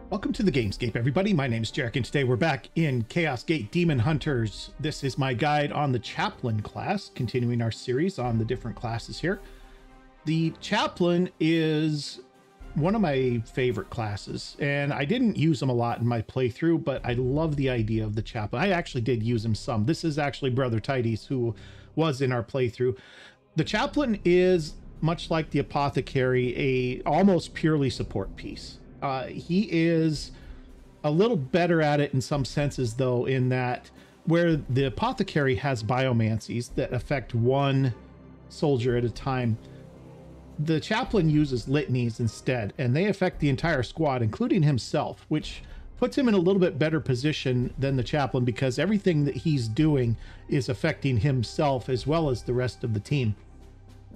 Welcome to the Gamescape, everybody. My name is Jeric, and today we're back in Chaos Gate Demon Hunters. This is my guide on the Chaplain class, continuing our series on the different classes here. The Chaplain is one of my favorite classes, and I didn't use them a lot in my playthrough, but I love the idea of the Chaplain. I actually did use him some. This is actually Brother Tides, who was in our playthrough. The Chaplain is, much like the Apothecary, a almost purely support piece. He is a little better at it in some senses, though, in that where the Apothecary has biomancies that affect one soldier at a time, the Chaplain uses litanies instead, and they affect the entire squad, including himself, which puts him in a little bit better position than the Chaplain, because everything that he's doing is affecting himself as well as the rest of the team.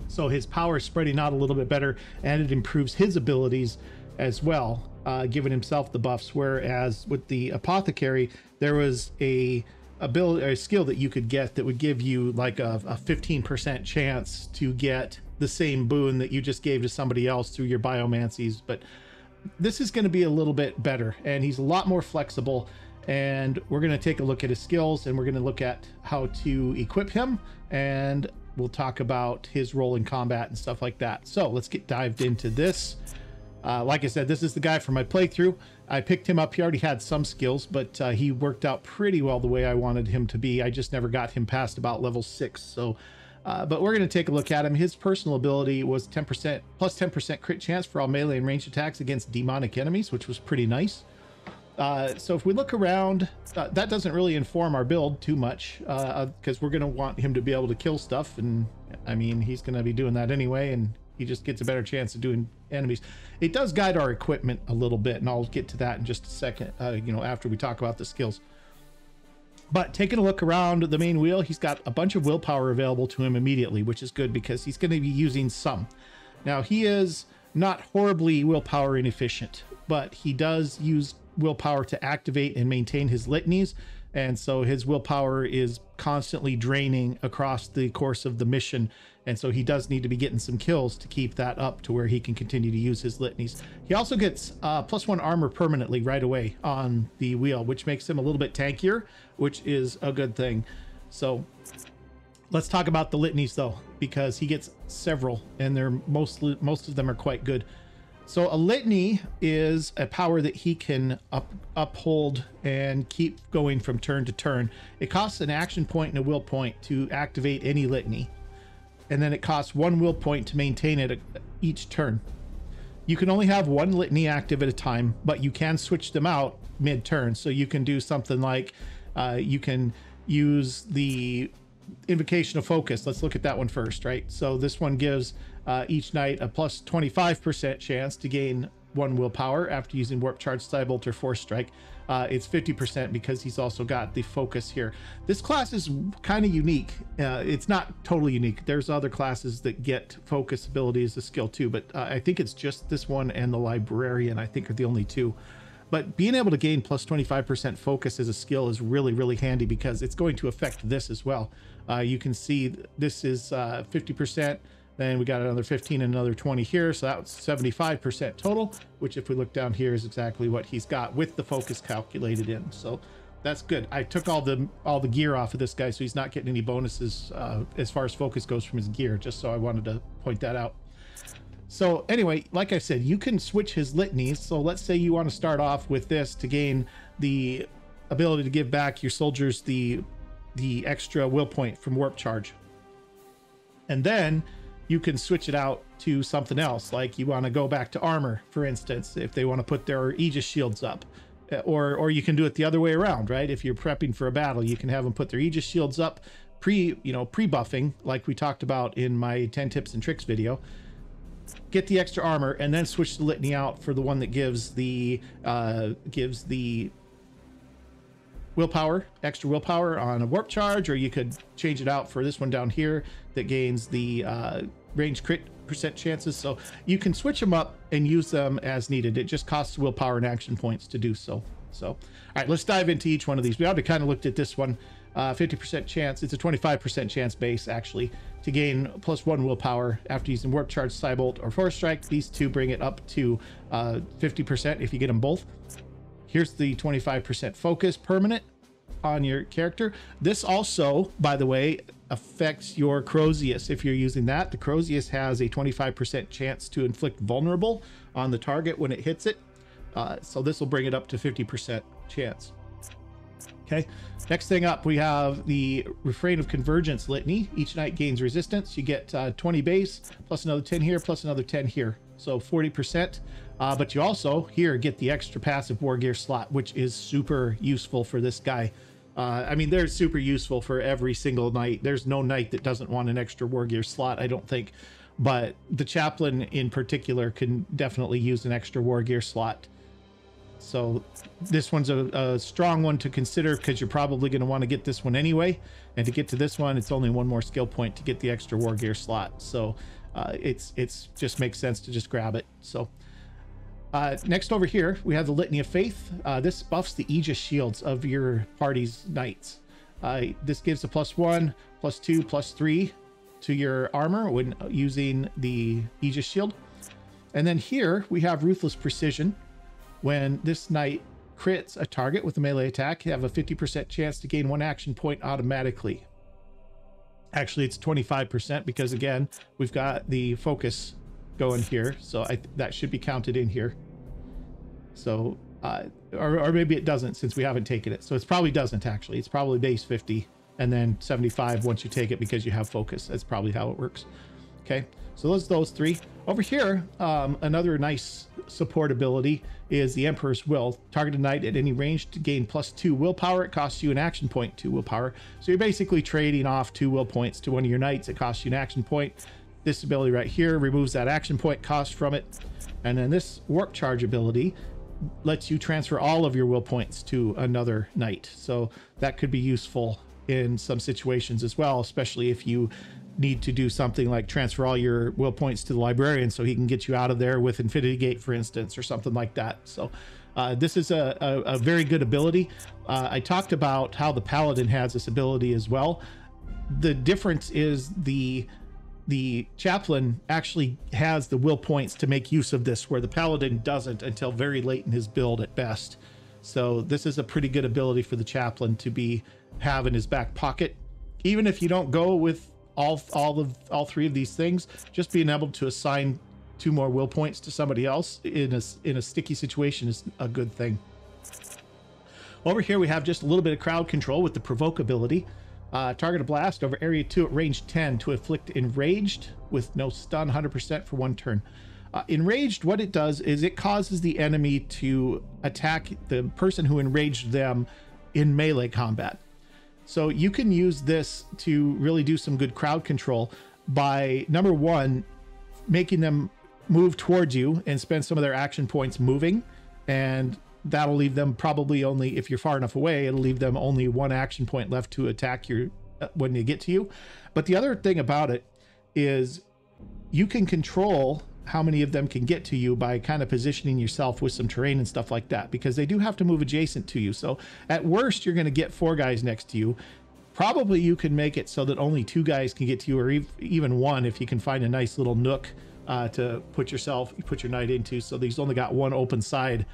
So his power is spreading out a little bit better, and it improves his abilities as well, giving himself the buffs. Whereas with the Apothecary, there was a skill that you could get that would give you like a 15% chance to get the same boon that you just gave to somebody else through your biomancies. But this is going to be a little bit better, and he's a lot more flexible. And we're going to take a look at his skills, and we're going to look at how to equip him, and we'll talk about his role in combat and stuff like that. So let's get dived into this. Like I said, this is the guy for my playthrough. I picked him up. He already had some skills, but he worked out pretty well the way I wanted him to be. I just never got him past about level 6. So, but we're going to take a look at him. His personal ability was 10% plus 10% crit chance for all melee and ranged attacks against demonic enemies, which was pretty nice. So if we look around, that doesn't really inform our build too much, because we're going to want him to be able to kill stuff. And I mean, he's going to be doing that anyway, and he just gets a better chance of doing enemies. It does guide our equipment a little bit, and I'll get to that in just a second, after we talk about the skills. But taking a look around the main wheel, he's got a bunch of willpower available to him immediately, which is good because he's going to be using some. Now, he is not horribly willpower inefficient, but he does use willpower to activate and maintain his litanies, and so his willpower is constantly draining across the course of the mission, and so he does need to be getting some kills to keep that up to where he can continue to use his litanies. He also gets +1 armor permanently right away on the wheel, which makes him a little bit tankier, which is a good thing. So let's talk about the litanies, though, because he gets several, and they're most of them are quite good. So a litany is a power that he can uphold and keep going from turn to turn. It costs an action point and a will point to activate any litany, and then it costs 1 will point to maintain it each turn. You can only have 1 litany active at a time, but you can switch them out mid-turn. So you can do something like you can use the Invocation of Focus. Let's look at that one first, right? So this one gives each night a plus 25% chance to gain 1 willpower after using Warp Charge, Cybolt, or Force Strike. It's 50% because he's also got the focus here. This class is kind of unique. It's not totally unique. There's other classes that get focus ability as a skill too, but I think it's just this one and the Librarian, I think, are the only two. But being able to gain plus 25% focus as a skill is really, really handy because it's going to affect this as well. You can see this is 50%. Then we got another 15 and another 20 here. So that's 75% total, which if we look down here is exactly what he's got with the focus calculated in. So that's good. I took all the gear off of this guy, so he's not getting any bonuses as far as focus goes from his gear, just so I wanted to point that out. So anyway, like I said, you can switch his litanies. So let's say you want to start off with this to gain the ability to give back your soldiers the extra will point from Warp Charge. And then you can switch it out to something else. Like you want to go back to armor, for instance, if they want to put their Aegis shields up. Or you can do it the other way around, right? If you're prepping for a battle, you can have them put their Aegis shields up pre-buffing, like we talked about in my 10 tips and tricks video. Get the extra armor and then switch the litany out for the one that gives the willpower, extra willpower on a Warp Charge, or you could change it out for this one down here that gains the range crit % chances. So you can switch them up and use them as needed. It just costs willpower and action points to do so. So all right, let's dive into each one of these. We already kind of looked at this one, 50% chance. It's a 25% chance base, actually, to gain +1 willpower after using Warp Charge, Psybolt, or Force Strike. These two bring it up to 50% if you get them both. Here's the 25% focus permanent on your character. This also, by the way, affects your Crozius. If you're using that, the Crozius has a 25% chance to inflict vulnerable on the target when it hits it. So this will bring it up to 50% chance. Okay, next thing up, we have the Refrain of Convergence Litany. Each knight gains resistance. You get 20 base, plus another 10 here, plus another 10 here. So 40%. But you also here get the extra passive wargear slot, which is super useful for this guy. I mean, they're super useful for every single knight. There's no knight that doesn't want an extra wargear slot, I don't think. But the Chaplain in particular can definitely use an extra wargear slot. So this one's a strong one to consider, because you're probably going to want to get this one anyway. And to get to this one, it's only one more skill point to get the extra wargear slot. So it's just makes sense to just grab it. So next over here, we have the Litany of Faith. This buffs the Aegis shields of your party's knights. This gives a +1, +2, +3 to your armor when using the Aegis shield. And then here we have Ruthless Precision. When this knight crits a target with a melee attack, you have a 50% chance to gain 1 action point automatically. Actually, it's 25% because, again, we've got the focus going here. So that should be counted in here. So, or maybe it doesn't, since we haven't taken it. So it probably doesn't, actually. It's probably base 50 and then 75 once you take it because you have focus. That's probably how it works. Okay, so those three. Over here, another nice support ability is the Emperor's Will. Target a knight at any range to gain +2 willpower. It costs you an action point, 2 willpower. So you're basically trading off 2 will points to one of your knights. It costs you an action point. This ability right here removes that action point cost from it. And then this Warp Charge ability lets you transfer all of your will points to another knight. So that could be useful in some situations as well, especially if you need to do something like transfer all your will points to the librarian so he can get you out of there with Infinity Gate, for instance, or something like that. So this is a very good ability. I talked about how the Paladin has this ability as well. The difference is the Chaplain actually has the will points to make use of this, where the Paladin doesn't until very late in his build at best. So this is a pretty good ability for the Chaplain to have in his back pocket. Even if you don't go with all three of these things, just being able to assign 2 more will points to somebody else in a sticky situation is a good thing. Over here we have just a little bit of crowd control with the Provoke ability. Target a blast over area 2 at range 10 to inflict enraged with no stun, 100% for 1 turn. Enraged, what it does is it causes the enemy to attack the person who enraged them in melee combat. So you can use this to really do some good crowd control by, number one, making them move towards you and spend some of their action points moving. And that'll leave them probably only, if you're far enough away, it'll leave them only 1 action point left to attack you when they get to you. But the other thing about it is you can control how many of them can get to you by kind of positioning yourself with some terrain and stuff like that, because they do have to move adjacent to you. So at worst, you're going to get 4 guys next to you. Probably you can make it so that only 2 guys can get to you, or even 1 if you can find a nice little nook to put your knight into. So these only got 1 open side.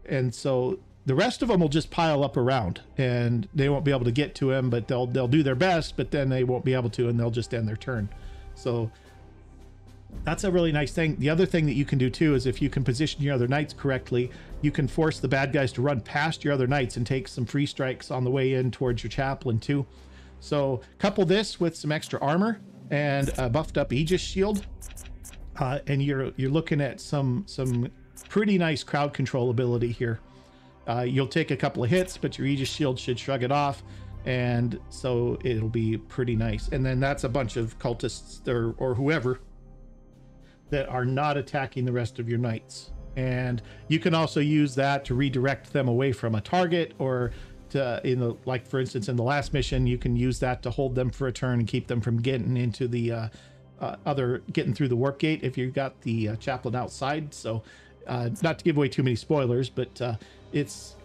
And so the rest of them will just pile up around and they won't be able to get to him, but they'll do their best, but then they won't be able to, and they'll just end their turn. So that's a really nice thing. The other thing that you can do too is if you can position your other knights correctly, you can force the bad guys to run past your other knights and take some free strikes on the way in towards your Chaplain too. So couple this with some extra armor and a buffed up Aegis shield, and you're looking at some pretty nice crowd control ability here. You'll take a couple of hits, but your Aegis shield should shrug it off, and so it'll be pretty nice. And then that's a bunch of cultists or whoever that are not attacking the rest of your knights. And you can also use that to redirect them away from a target, or to, like for instance in the last mission, you can use that to hold them for a turn and keep them from getting into the getting through the warp gate if you've got the Chaplain outside. So not to give away too many spoilers, but it's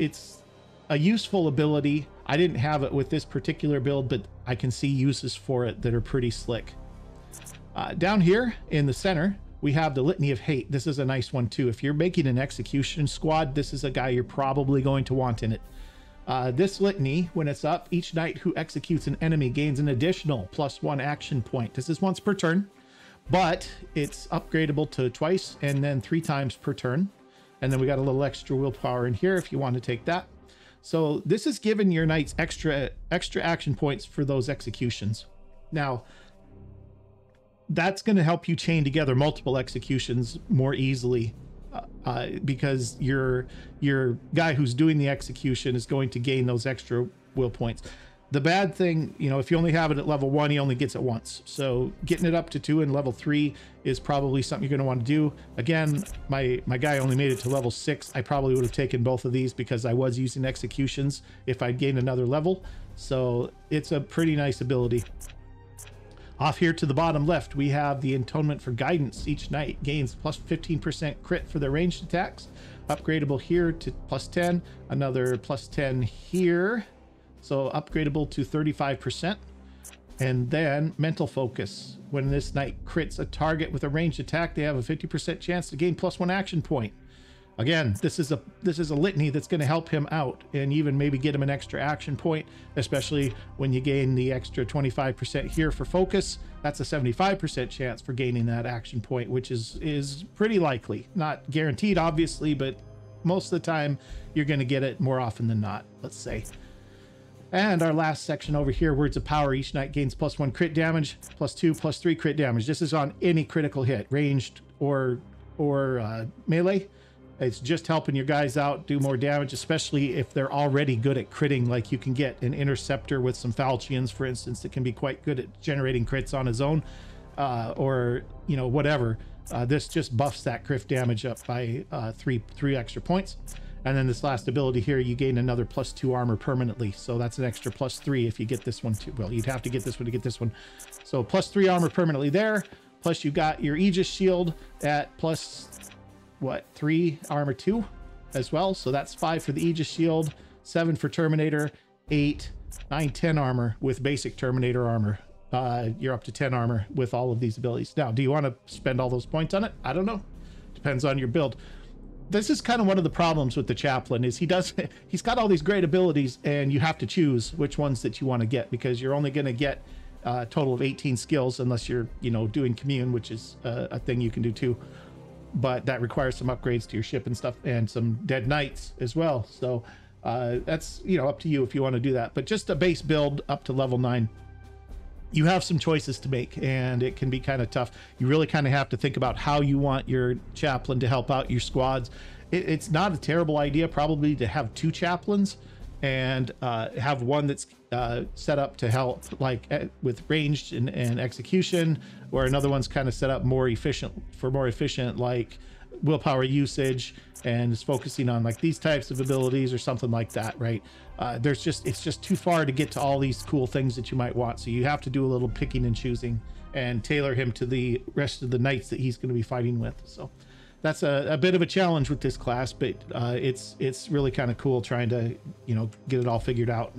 a useful ability. I didn't have it with this particular build, but I can see uses for it that are pretty slick. Down here in the center, we have the Litany of Hate. This is a nice one too. If you're making an execution squad, this is a guy you're probably going to want in it. This litany, when it's up, each knight who executes an enemy gains an additional +1 action point. This is once per turn, but it's upgradable to twice and then 3 times per turn. And then we got a little extra willpower in here if you want to take that. So this is giving your knights extra action points for those executions. Now, that's going to help you chain together multiple executions more easily, because your guy who's doing the execution is going to gain those extra will points. The bad thing, you know, if you only have it at level 1, he only gets it once. So getting it up to 2 and level 3 is probably something you're going to want to do. Again, my guy only made it to level 6. I probably would have taken both of these because I was using executions if I'd gained another level. So it's a pretty nice ability. Off here to the bottom left, we have the Atonement for Guidance. Each knight gains plus 15% crit for their ranged attacks. Upgradable here to +10. Another +10 here. So upgradable to 35%. And then Mental Focus. When this knight crits a target with a ranged attack, they have a 50% chance to gain +1 action point. Again, this is a litany that's going to help him out and even maybe get him an extra action point, especially when you gain the extra 25% here for focus. That's a 75% chance for gaining that action point, which is pretty likely. Not guaranteed, obviously, but most of the time you're going to get it more often than not, let's say. And our last section over here, Words of Power. Each knight gains +1 crit damage, +2, +3 crit damage. This is on any critical hit, ranged or melee. It's just helping your guys out do more damage, especially if they're already good at critting. Like you can get an Interceptor with some Falchions, for instance, that can be quite good at generating crits on his own, or, you know, whatever. This just buffs that crit damage up by three extra points. And then this last ability here, you gain another +2 armor permanently. So that's an extra +3 if you get this one too. Well, you'd have to get this one to get this one. So +3 armor permanently there. Plus you got your Aegis shield at +3 armor 2 as well. So that's 5 for the Aegis shield, 7 for Terminator, 8, 9, 10 armor with basic Terminator armor. You're up to 10 armor with all of these abilities. Now, do you want to spend all those points on it? I don't know. Depends on your build. This is kind of one of the problems with the Chaplain is he's got all these great abilities and you have to choose which ones that you want to get, because you're only going to get a total of 18 skills unless you're, you know, doing commune, which is a thing you can do too. But that requires some upgrades to your ship and stuff and some dead knights as well. So that's, you know, up to you if you want to do that. But just a base build up to level 9, you have some choices to make and it can be kind of tough. You really kind of have to think about how you want your Chaplain to help out your squads. It's not a terrible idea probably to have 2 Chaplains and have one that's set up to help like with ranged and execution, or another one's kind of set up more efficient like willpower usage and is focusing on like these types of abilities or something like that, right? It's just too far to get to all these cool things that you might want, so you have to do a little picking and choosing and tailor him to the rest of the knights that he's going to be fighting with. So that's a bit of a challenge with this class, but it's really kind of cool trying to, you know, get it all figured out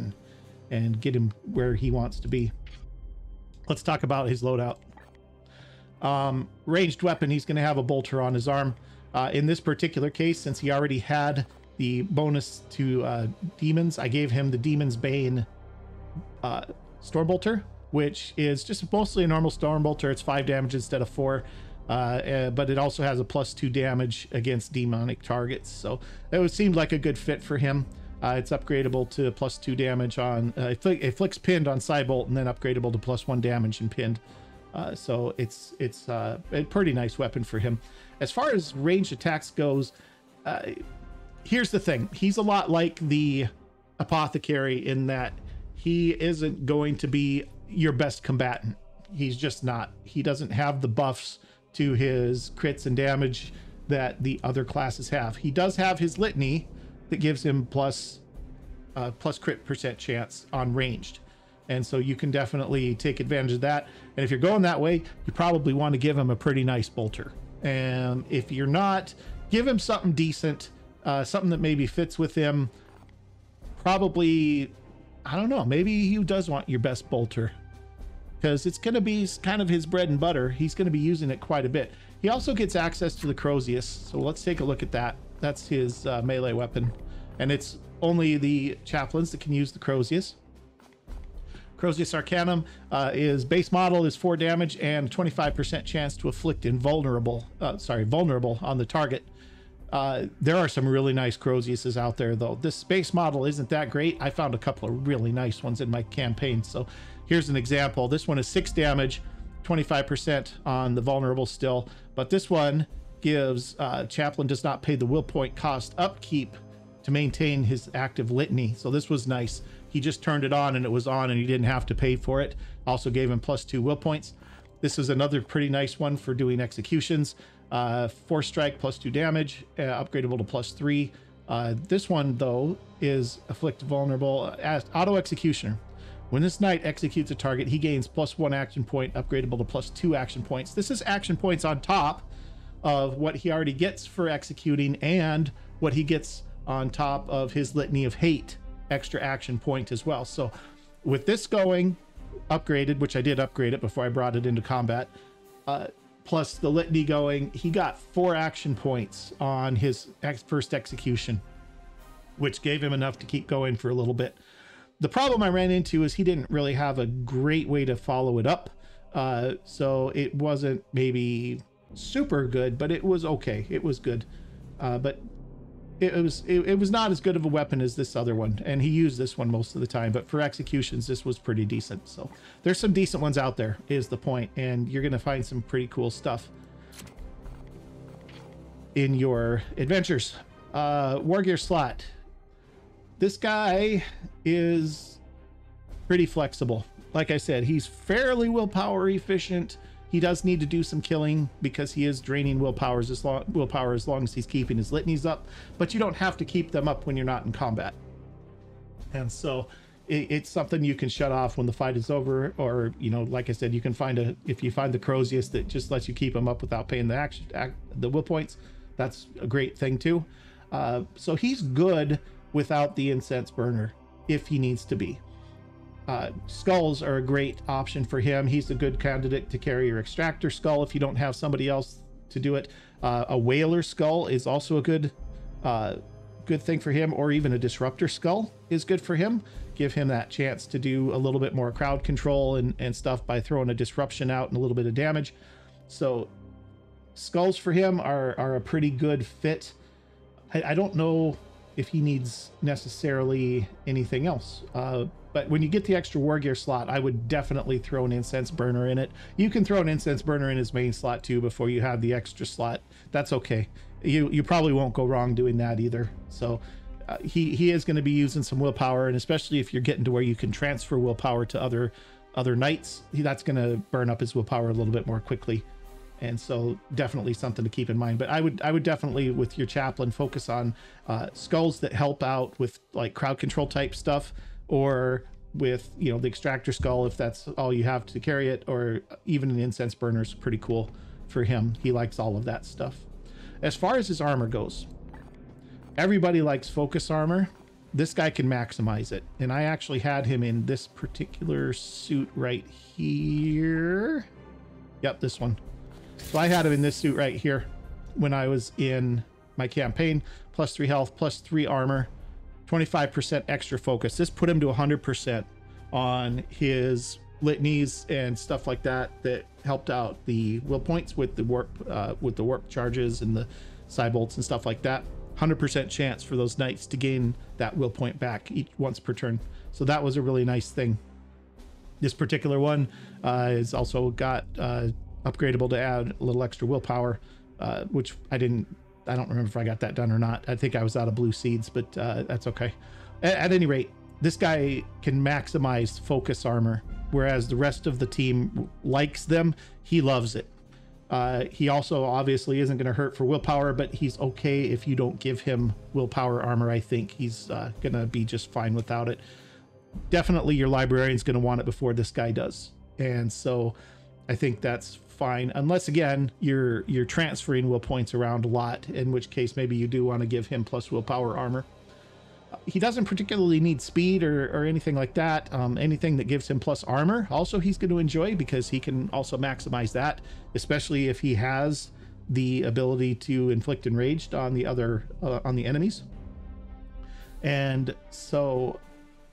and get him where he wants to be. Let's talk about his loadout. Ranged weapon, he's going to have a bolter on his arm. In this particular case, since he already had the bonus to demons, I gave him the Demon's Bane Stormbolter, which is just mostly a normal Stormbolter. It's 5 damage instead of 4. But it also has a +2 damage against demonic targets, so it seemed like a good fit for him. It's upgradable to +2 damage on it flicks pinned on Cybolt, and then upgradable to +1 damage and pinned. So it's a pretty nice weapon for him. As far as ranged attacks goes, here's the thing: he's a lot like the Apothecary in that he isn't going to be your best combatant. He's just not. He doesn't have the buffs to his crits and damage that the other classes have. He does have his Litany that gives him plus crit % chance on ranged, and so you can definitely take advantage of that. And if you're going that way, you probably want to give him a pretty nice bolter. And if you're not, give him something decent, something that maybe fits with him. Probably, I don't know, maybe he does want your best bolter, because it's going to be kind of his bread and butter. He's going to be using it quite a bit. He also gets access to the Crozius, so let's take a look at that. That's his melee weapon, and it's only the chaplains that can use the Crozius. Crozius Arcanum is base model is 4 damage and 25% chance to afflict vulnerable on the target. There are some really nice Croziuses out there, though. This base model isn't that great. I found a couple of really nice ones in my campaign. So here's an example. This one is 6 damage, 25% on the vulnerable still, but this one gives Chaplain does not pay the will point cost upkeep to maintain his active litany. So this was nice. He just turned it on and it was on and he didn't have to pay for it. Also gave him +2 will points. This is another pretty nice one for doing executions. 4 strike +2 damage, upgradable to +3. This one though is afflict vulnerable as auto executioner. When this knight executes a target, he gains +1 action point, upgradable to +2 action points. This is action points on top of what he already gets for executing and what he gets on top of his Litany of Hate extra action point as well. So with this going upgraded, which I did upgrade it before I brought it into combat, plus the Litany going, he got 4 action points on his first execution, which gave him enough to keep going for a little bit. The problem I ran into is he didn't really have a great way to follow it up. So it wasn't maybe super good, but it was okay. It was good. But it was not as good of a weapon as this other one, and he used this one most of the time, but for executions this was pretty decent. So there's some decent ones out there is the point, and you're gonna find some pretty cool stuff in your adventures. Wargear slot. This guy is pretty flexible. Like I said, he's fairly willpower efficient. He does need to do some killing because he is draining willpower as long as he's keeping his litanies up, but you don't have to keep them up when you're not in combat. And so it's something you can shut off when the fight is over, or, you know, like I said, you can find if you find the Crozius that just lets you keep them up without paying the will points, that's a great thing too. So he's good without the incense burner if he needs to be. Skulls are a great option for him. He's a good candidate to carry your extractor skull if you don't have somebody else to do it. A whaler skull is also a good thing for him, or even a disruptor skull is good for him. Give him that chance to do a little bit more crowd control and stuff by throwing a disruption out and a little bit of damage. So skulls for him are a pretty good fit. I don't know if he needs necessarily anything else. But when you get the extra wargear slot, I would definitely throw an incense burner in it. You can throw an incense burner in his main slot too before you have the extra slot. That's okay. You probably won't go wrong doing that either. So he is going to be using some willpower, and especially if you're getting to where you can transfer willpower to other knights, that's going to burn up his willpower a little bit more quickly. And so definitely something to keep in mind. But I would definitely, with your chaplain, focus on skulls that help out with like crowd control type stuff, or with, you know, the extractor skull if that's all you have to carry it, or even an incense burner is pretty cool for him. He likes all of that stuff. As far as his armor goes, everybody likes focus armor. This guy can maximize it, and I actually had him in this particular suit right here. Yep, this one. So I had him in this suit right here when I was in my campaign. +3 health, +3 armor, 25% extra focus. This put him to 100% on his litanies and stuff like that helped out the will points with the warp charges and the side bolts and stuff like that. 100% chance for those knights to gain that will point back once per turn. So that was a really nice thing. This particular one is also got upgradable to add a little extra willpower, which I don't remember if I got that done or not. I think I was out of blue seeds, but that's okay. At any rate, this guy can maximize focus armor, whereas the rest of the team likes them. He loves it. He also obviously isn't going to hurt for willpower, but he's okay if you don't give him willpower armor. I think he's going to be just fine without it. Definitely your librarian's going to want it before this guy does. And so I think that's fine, unless again you're transferring will points around a lot, in which case maybe you do want to give him plus willpower armor. He doesn't particularly need speed or anything like that. Anything that gives him plus armor also he's going to enjoy, because he can also maximize that, especially if he has the ability to inflict enraged on the other on the enemies. And so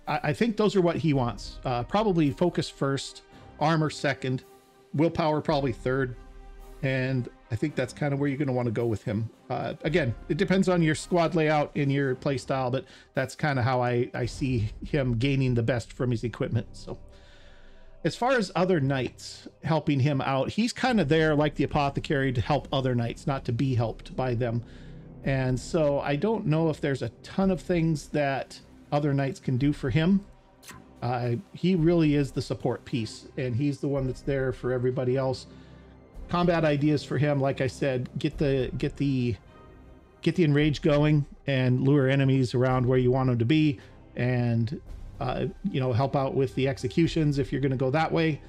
I think those are what he wants. Probably focus first, armor second, willpower probably third, and I think that's kind of where you're going to want to go with him. Again, it depends on your squad layout and your play style, but that's kind of how I see him gaining the best from his equipment. So as far as other knights helping him out, he's kind of there like the apothecary to help other knights, not to be helped by them. And so I don't know if there's a ton of things that other knights can do for him. He really is the support piece, and he's the one that's there for everybody else. Combat ideas for him, like I said, get the enrage going and lure enemies around where you want them to be, and you know, help out with the executions if you're going to go that way.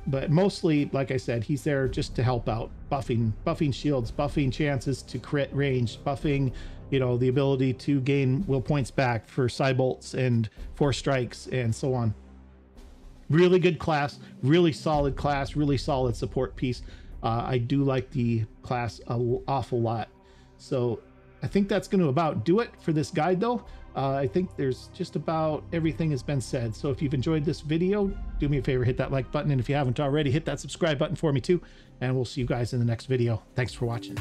But mostly, like I said, he's there just to help out, buffing shields, buffing chances to crit range, buffing, you know, the ability to gain will points back for Cybolts and Force Strikes and so on. Really good class, really solid class, really solid support piece. I do like the class an awful lot. So I think that's going to about do it for this guide, though. I think there's just about everything has been said. So if you've enjoyed this video, do me a favor, hit that like button. And if you haven't already, hit that subscribe button for me too. And we'll see you guys in the next video. Thanks for watching.